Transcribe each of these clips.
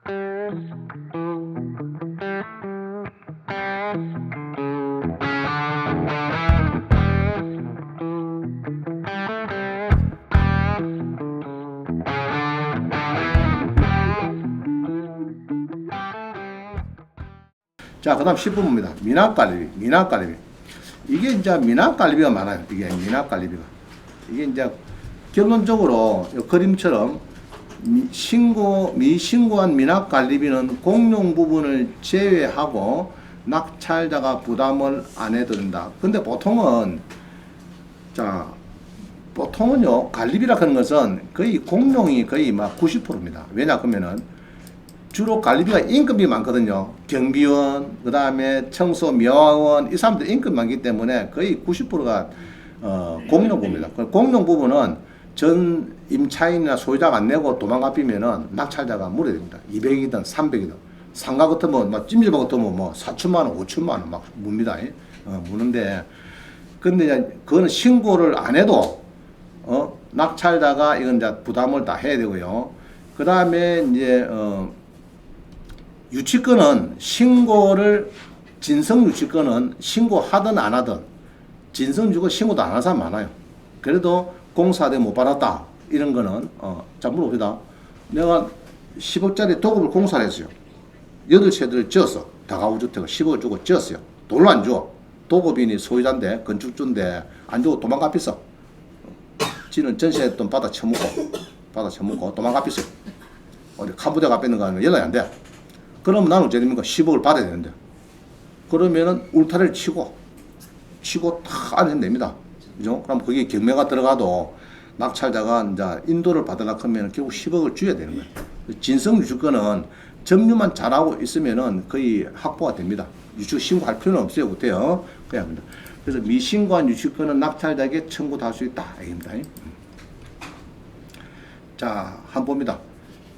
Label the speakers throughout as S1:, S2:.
S1: 자, 그 다음 10번입니다. 미납갈리비. 미납갈리비. 이게 이제 미납갈리비가 많아요. 이게 미납갈리비가. 이게 이제 결론적으로 그림처럼 미신고한 미납갈리비는 공용 부분을 제외하고 낙찰자가 부담을 안 해도 된다. 근데 보통은요, 갈리비라 하는 것은 거의 공용이 거의 막 90%입니다. 왜냐, 그러면은 주로 관리비가 임금이 많거든요. 경비원, 그 다음에 청소, 미화원, 이 사람들 임금이 많기 때문에 거의 90%가 공용 부분입니다. 공용 부분은 전 임차인이나 소유자가 안 내고 도망가피면은 낙찰자가 물어야 됩니다. 200이든 300이든. 상가 같으면, 막 찜질방 같으면 뭐 4천만 원, 5천만 원 막 묻니다. 무는데, 근데 그거는 신고를 안 해도, 낙찰자가 이건 이제 부담을 다 해야 되고요. 그 다음에 이제, 유치권은 진성 유치권은 신고하든 안 하든 진성 주고 신고도 안 하는 사람 많아요. 그래도 공사대 못 받았다 이런 거는 자 물어봅니다. 내가 10억짜리 도급을 공사를 했어요. 8채를 지었어. 다가구주택을 10억 주고 지었어요. 돈을 안 줘. 도급인이 소유자인데 건축주인데 안 주고 도망가 pis어. 지는 전세 돈 받아 처먹고 도망가 pis어요. 어디 캄보디아 가 뺏는 거 아니면 연락이 안 돼. 그러면 나는 어째 됩니까? 10억을 받아야 되는데. 그러면은 울타리를 치고 탁 안에 됩니다. 그죠? 그럼 거기에 경매가 들어가도 낙찰자가 이제 인도를 받으려고 하면 결국 10억을 줘야 되는 거예요. 진성 유치권은 점유만 잘하고 있으면은 거의 확보가 됩니다. 유치 신고할 필요는 없어요. 그때요. 그냥 합니다. 그래서 미신고한 유치권은 낙찰자에게 청구할 수 있다. 이겁니다. 자, 한번 봅니다.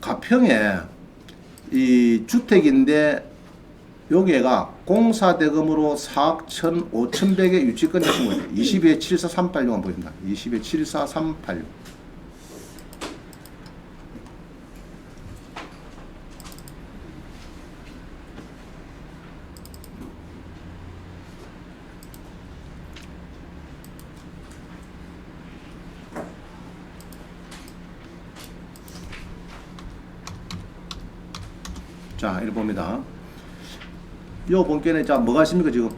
S1: 가평에 이 주택인데 여기가 공사대금으로 4억 5,100의 유치권 내신 거예요. 22-74386만 보입니다. 22-74386. 자, 이렇게 봅니다. 요 본께는 자 뭐가 있습니까? 지금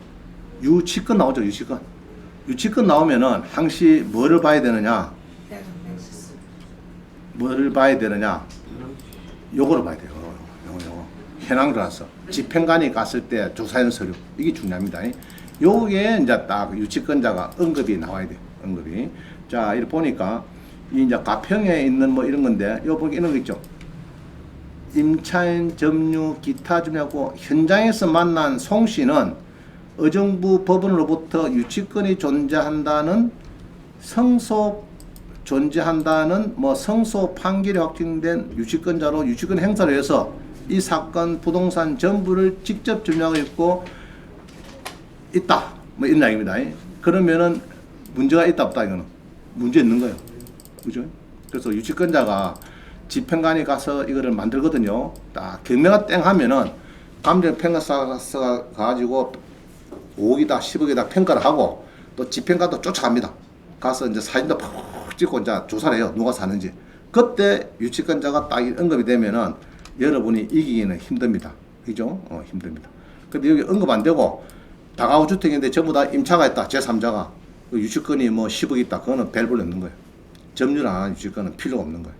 S1: 유치권 나오죠. 유치권 나오면은 항시 뭐를 봐야 되느냐? 뭐를 봐야 되느냐? 요거를 봐야 돼요. 요거. 현황 들어서 집행관이 갔을 때 조사한 서류 이게 중요합니다. 요게 이제 딱 유치권자가 언급이 나와야 돼. 언급이. 자, 이렇게 보니까 이 이제 가평에 있는 뭐 이런 건데 요 보기 이런 거 있죠. 임차인 점유 기타 점유하고 현장에서 만난 송 씨는 의정부 법원으로부터 유치권이 존재한다는 성소 판결이 확정된 유치권자로 유치권 행사를 해서 이 사건 부동산 전부를 직접 점유하고 있고 있다. 뭐 이런 이야기입니다. 그러면은 문제가 있다 없다 이거는 문제 있는 거예요. 그죠? 그래서 유치권자가 집행관이 가서 이거를 만들거든요. 딱 경매가 땡 하면은 감정 평가사가 가지고 5억이다 10억이다 평가를 하고 또 집행관도 쫓아갑니다. 가서 이제 사진도 팍 찍고 이제 조사를 해요. 누가 사는지. 그때 유치권자가 딱 언급이 되면은 여러분이 이기기는 힘듭니다. 그죠? 힘듭니다. 근데 여기 언급 안 되고 다가구 주택인데 전부 다 임차가 있다. 제3자가 유치권이 뭐 10억 있다. 그거는 벨불 없는 거예요. 점유를 안 하는 유치권은 필요가 없는 거예요.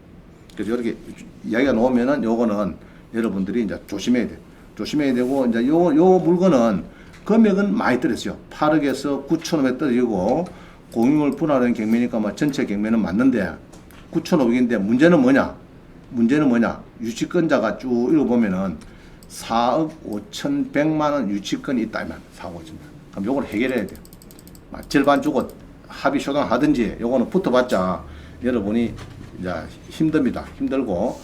S1: 그래서 이렇게 이야기가 나오면은 요거는 여러분들이 이제 조심해야 돼요. 조심해야 되고 이제 요 물건은 금액은 많이 떨어졌어요. 8억에서 9,500 떨어지고 공유물 분할한 경매니까 뭐 전체 경매는 맞는데 9,500인데 문제는 뭐냐? 유치권자가 쭉 읽어보면은 4억 5,100만 원 유치권이 있다 이만 4억 5,000만. 그럼 요걸 해결해야 돼요. 절반 주고 합의 쇼당 하든지 요거는 붙어봤자 여러분이 이제 힘듭니다. 힘들고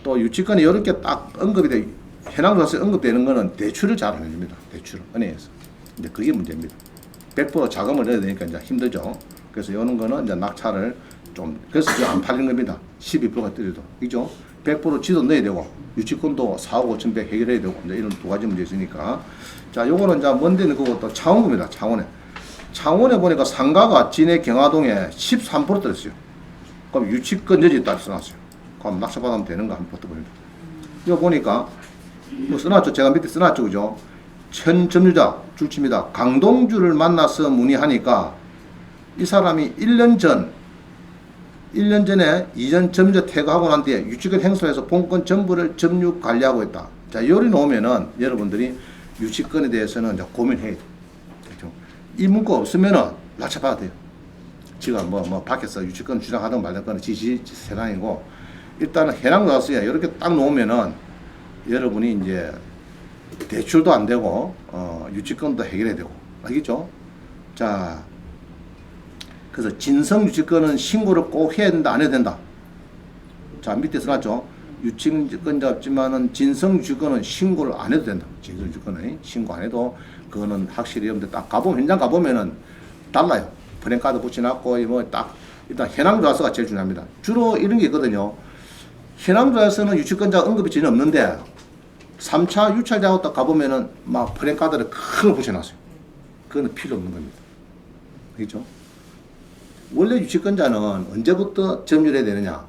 S1: 또 유치권이 이렇게 딱 언급이 돼 현황조사에 언급되는 거는 대출을 잘 안 해줍니다. 대출을 은행에서. 이제 그게 문제입니다. 100% 자금을 넣어야 되니까 이제 힘들죠. 그래서 이런 거는 이제 낙찰을 좀 그래서 안 팔린 겁니다. 12%가 떨어도 그죠? 100% 지도 넣어야 되고 유치권도 4억 5,100 해결해야 되고 이제 이런 두 가지 문제 있으니까 자 요거는 이제 먼데는 그거 또 창원구입니다. 창원에 보니까 상가가 진해 경화동에 13% 떨어졌어요. 그럼 유치권 여지 따라 써놨어요. 그럼 낙찰받으면 되는가 한번 붙어봅니다. 이거 보니까 이거 써놨죠. 제가 밑에 써놨죠. 그죠? 현 점유자 줄칩니다. 강동주를 만나서 문의하니까 이 사람이 1년 전에 이전 점유자 퇴거하고 난 뒤에 유치권 행사해서 본권 전부를 점유 관리하고 있다. 자, 요리 놓으면은 여러분들이 유치권에 대해서는 이제 고민해야 돼요. 그렇죠? 이 문구 없으면은 낙찰받아도 돼요. 지금 뭐 밖에서 유치권 주장하든 말든 거는 지시 세상이고 일단은 해당자수에 이렇게 딱 놓으면은 여러분이 이제 대출도 안 되고 유치권도 해결해야 되고 알겠죠? 자, 그래서 진성 유치권은 신고를 꼭 해야 된다 안 해야 된다. 자, 밑에 써놨죠. 유치권자 없지만은 진성 유치권은 신고를 안 해도 된다. 진성 유치권은 신고 안 해도 그거는 확실히 여러분들 딱 가보면 현장 가보면은 달라요. 프랜카드 붙여놨고 뭐 딱 일단 현황조사가 제일 중요합니다. 주로 이런 게 있거든요. 현황조사는 유치권자 언급이 전혀 없는데 3차 유찰자하고 딱 가보면은 막 프랜카드를 큰 거 붙여놨어요. 그거는 필요 없는 겁니다. 그렇죠? 원래 유치권자는 언제부터 점유해야 되느냐?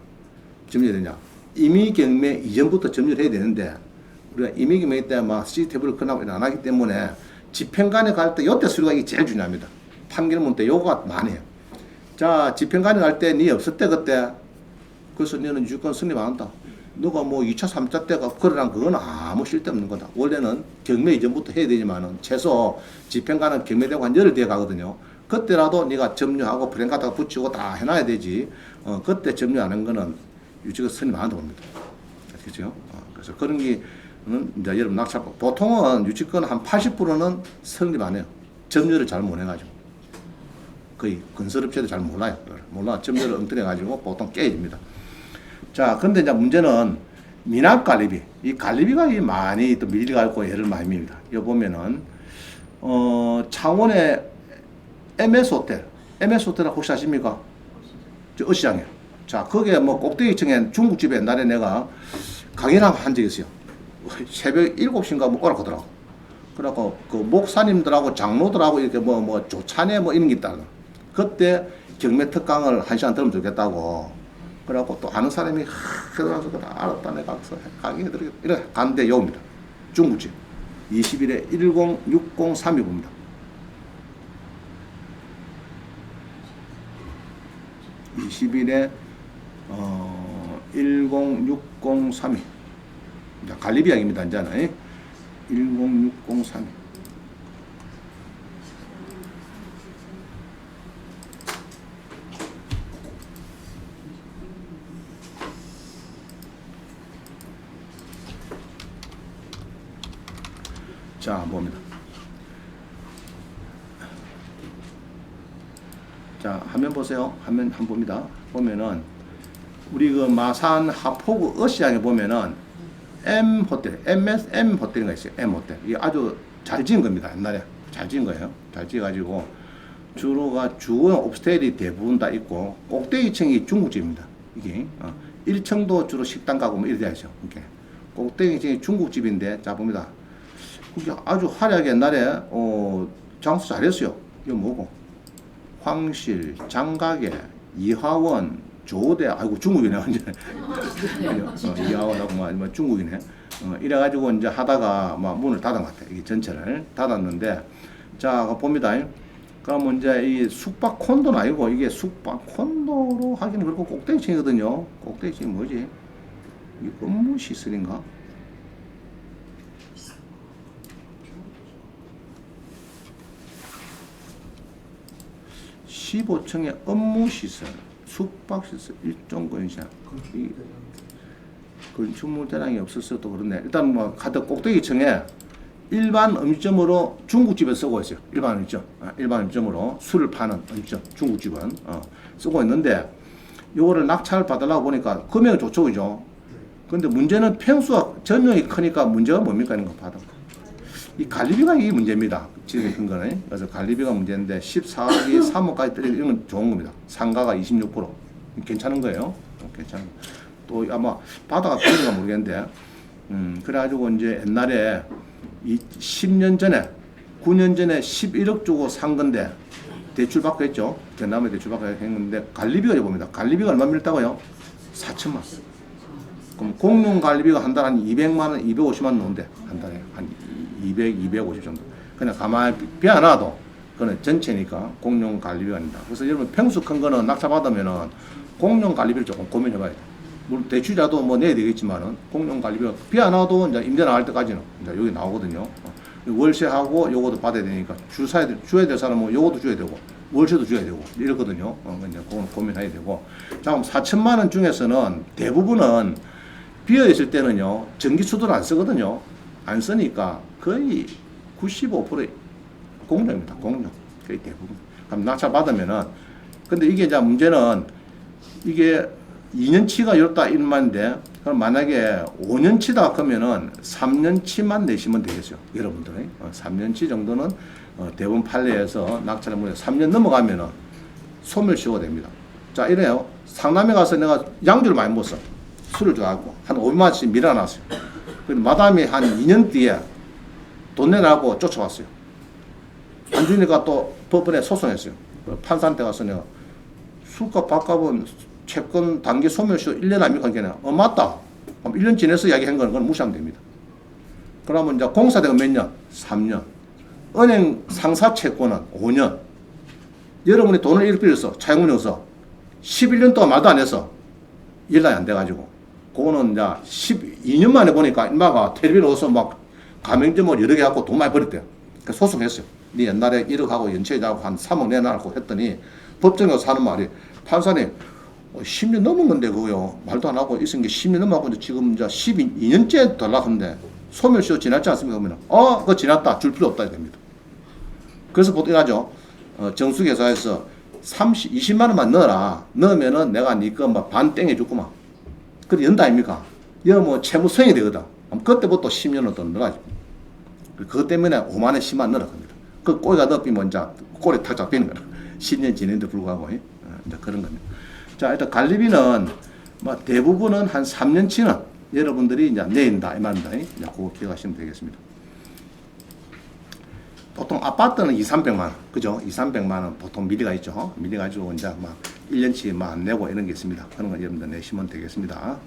S1: 임의경매 이전부터 점유해야 되는데 우리가 임의경매 때 막 CCTV를 끝나고 안 하기 때문에 집행관에 갈 때 이때 수리가 이게 제일 중요합니다. 판결문 때 요거가 많이 해요. 자, 집행관에 갈 때 니 없을 때 그때 그래서 너는 유치권 승리 안 한다. 너가 뭐 2차, 3차 때가 그러란 그건 아무 쓸데없는 거다. 원래는 경매 이전부터 해야 되지만은 최소 집행관은 경매되고 한 열흘 뒤에 가거든요. 그때라도 네가 점유하고 프랜카드가 붙이고 다 해놔야 되지. 그때 점유하는 거는 유치권 승리 안 한다고 봅니다. 그렇죠? 그래서 그런 게는 이제 여러분 낙찰 보통은 유치권 한 80%는 성립 안 해요. 점유를 잘 못 해가지고 거의 건설업체도 잘 몰라요. 점유를 엉터리해가지고 보통 깨집니다. 자, 근데 이제 문제는 미납 관리비. 이 관리비가 많이 또 밀려가지고 애를 많이 밉니다. 여기 보면은, 창원의 MS 호텔 혹시 아십니까? 저 어시장에. 자, 거기에 뭐 꼭대기층에 중국집에 옛날에 내가 강의를 한 적이 있어요. 새벽 7시인가 뭐 오라고 하더라고. 그래갖고 그 목사님들하고 장로들하고 이렇게 뭐 조찬회 뭐 이런 게 있다. 그때 경매 특강을 1시간 들으면 좋겠다고. 그래갖고 또 아는 사람이 그래서 알았다 내가 가서 강의해드리겠다. 이렇게 간데 요입니다. 중국집 20일에 106032부입니다. 20일에 106032 갈리비양입니다. 이제는 106032 자, 봅니다. 자, 화면 보세요. 화면 한번 봅니다. 보면은 우리 그 마산 하포구 어시장에 보면은 M 호텔인가 있어요. M 호텔. 이게 아주 잘 지은 겁니다. 옛날에 잘 지은 거예요. 잘 지어가지고 주로가 주거용 옵스테일이 대부분 다 있고 꼭대기층이 중국집입니다. 이게 1층도 주로 식당 가고 뭐 이렇게 되죠. 이렇게 꼭대기층이 중국집인데 자 봅니다. 그게 아주 화려하게 옛날에 장수 잘했어요. 이거 뭐고? 황실, 장가게, 이화원, 조대, 아이고 중국이네 완전. 이화원하고 뭐 중국이네. 이래가지고 이제 하다가 막 문을 닫은 것 같아. 이게 전체를 닫았는데 자 봅니다. 그러면 이제 이 숙박 콘도는 아니고 이게 숙박 콘도로 하기는 그렇고 꼭대기층이거든요. 꼭대기층이 뭐지? 이 업무 시설인가? 15층의 업무시설, 숙박시설, 일종건설. 건축물 대량이 없어서 또 그렇네. 일단 뭐 가득 꼭대기층에 일반 음식점으로 중국집에 쓰고 있어요. 일반 음식점. 일반 음식점으로 술을 파는 음식점. 중국집은 쓰고 있는데 요거를 낙찰 받으려고 보니까 금액이 좋죠. 그죠? 근데 문제는 평수가 전용이 크니까 문제가 뭡니까? 이런 거 받아. 이 관리비가 이게 문제입니다. 지금 큰 거는. 그래서 관리비가 문제인데 14억이 3억까지 떨어지는 건 좋은 겁니다. 상가가 26%. 괜찮은 거예요. 괜찮은 거. 또 아마 바다가 필요가 모르겠는데, 그래가지고 이제 옛날에 10년 전에, 9년 전에 11억 주고 산 건데, 대출 받고 했죠. 대남에 대출 받고 했는데, 관리비가 봅니다. 관리비가 얼마 밀다고요? 4천만 원. 그럼 공룡 관리비가 한 달에 한 200만 원, 250만 원 나온대. 한 달에. 한 200, 250 정도. 그냥 가만히 비워놔도, 그거는 전체니까 공룡 관리비가 아니다. 그래서 여러분 평수 큰 거는 낙찰 받으면은 공룡 관리비를 조금 고민해봐야 돼. 물론 대출자도 뭐 내야 되겠지만은 공룡 관리비가 비워놔도 이제 임대 나갈 때까지는 이제 여기 나오거든요. 월세하고 요거도 받아야 되니까 줘야 될 사람은 요거도 줘야 되고 월세도 줘야 되고 이렇거든요. 이제 그건 고민해야 되고. 자, 그럼 4천만 원 중에서는 대부분은 비어 있을 때는요 전기 수도를 안 쓰거든요. 안 쓰니까 거의 95% 공룡입니다. 공룡 거의 대부분. 그럼 낙찰 받으면은 근데 이게 이제 문제는 이게 2년치가 이렇다 일만인데 그럼 만약에 5년치다 그러면은 3년치만 내시면 되겠어요. 여러분들 3년치 정도는 대부분 판례에서 낙찰을 무려 3년 넘어가면은 소멸시효가 됩니다. 자, 이래요. 상남에 가서 내가 양주를 많이 먹었어. 술을 좋아하고 한 500만 원씩 밀어놨어요. 그래서 마담이 한 2년 뒤에 돈 내라고 쫓아왔어요. 안 주니까 또 법원에 소송했어요. 판사한테 가서 내가 술값 밥값은 채권 단기 소멸시효 1년 아닙니까? 걔네. 맞다. 그럼 1년 지내서 이야기한 거는 그건 무시하면 됩니다. 그러면 이제 공사대가 몇 년? 3년. 은행 상사 채권은 5년. 여러분이 돈을 이렇게 빌려서 차용문이 없어. 11년 동안 말도 안 해서 연락이 안 돼가지고. 그거는 이제 12년 만에 보니까 인마가 텔레비전 어서 막 가맹점을 여러 개 갖고 돈 많이 벌었대요. 그래서 소송했어요. 네 옛날에 1억 하고 연체자고 한 3억 내놔라고 했더니 법정에 가서 하는 말이 판사님 10년 넘은 건데 그거요. 말도 안 하고 있은 게 10년 넘어가고 이제 지금 이제 12년째 달라는데 소멸시효 지났지 않습니까? 그러면 그거 지났다. 줄 필요 없다 됩니다. 그래서 보통 하죠. 정수회사에서 20만 원만 넣어라. 넣으면은 내가 네 거 막 반 땡겨줬구만. 그래 연다 아닙니까? 이거 뭐 채무성이 되거든. 그때부터 10년을 더 넣어가지고. 그것 때문에 5만 원 10만 원 넣으라 겁니다. 그 꼬리가 넣으면 이제 꼬리 탁 잡히는 거라. 10년 지낸데 불구하고 이제 그런 겁니다. 자, 일단 관리비는 뭐 대부분은 한 3년치는 여러분들이 이제 내인다 이 말입니다. 이제 그거 기억하시면 되겠습니다. 보통 아파트는 200~300만 원, 그죠? 200~300만 원 보통 미리가 있죠. 미리 가지고 이제 막 1년치 막 안 내고 이런 게 있습니다. 그런 거 여러분들 내시면 되겠습니다.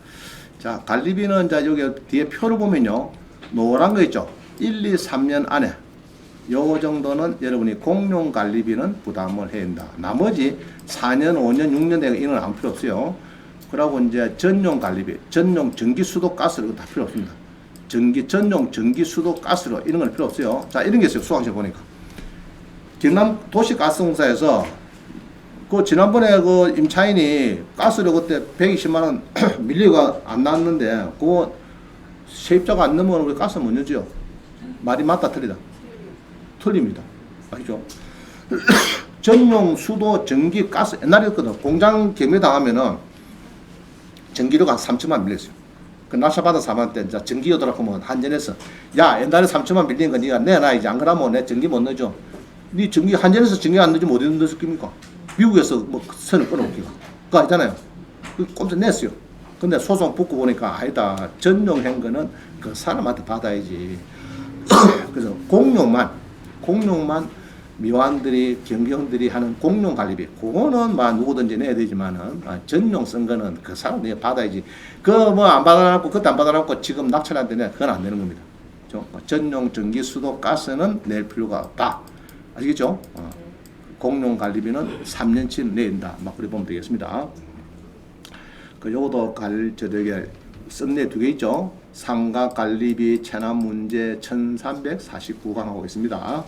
S1: 자, 관리비는 이제 여기 뒤에 표를 보면요. 노란 거 있죠? 1, 2, 3년 안에 요 정도는 여러분이 공용 관리비는 부담을 해야 된다. 나머지 4년, 5년, 6년 되고 이런 건 아무 필요 없어요. 그러고 이제 전용 관리비, 전용 전기, 수도, 가스로 이거 다 필요 없습니다. 전용 전기, 수도, 가스로 이런 건 필요 없어요. 자, 이런 게 있어요. 수학실 보니까. 경남 도시가스공사에서 그 지난번에 그 임차인이 가스료 그때 120만 원 밀리가 안 나왔는데 그거 세입자가 안 넘어오면 우리 가스 못 넣죠. 말이 맞다 틀리다. 틀립니다. 아시죠? 전용 수도, 전기, 가스 옛날이었거든. 공장 경매 당하면은 전기료가 한 3천만 밀렸어요. 그 낙찰받은 사람한테 이제 전기료 들어가고 뭐 한전에서 야 옛날에 3천만 밀린 거 네가 내놔야지 안 그러면 내 전기 못 넣어줘. 네 전기 한전에서 전기 안 넣어주면 어디 넣을 겁니까? 미국에서 뭐 선을 끊어오기가 그거 아니잖아요. 그 꼼짝 냈어요. 근데 소송 붙고 보니까 아니다. 전용한 거는 그 사람한테 받아야지. 그래서 공룡만 미완들이 경경들이 하는 공룡 관리비 그거는 막 누구든지 내야 되지만은 전용 쓴 거는 그 사람들이 받아야지. 그거 뭐 안 받아놨고 그때 안 받아놨고 지금 낙찰한테 내 그건 안 되는 겁니다. 전용 전기 수도 가스는 낼 필요가 없다. 아시겠죠? 공룡 관리비는 3년치 낸다. 막 그래 보면 되겠습니다. 그 요것도 저에게 썸네 2개 있죠. 상가 관리비 체납 문제 1349강 하고 있습니다.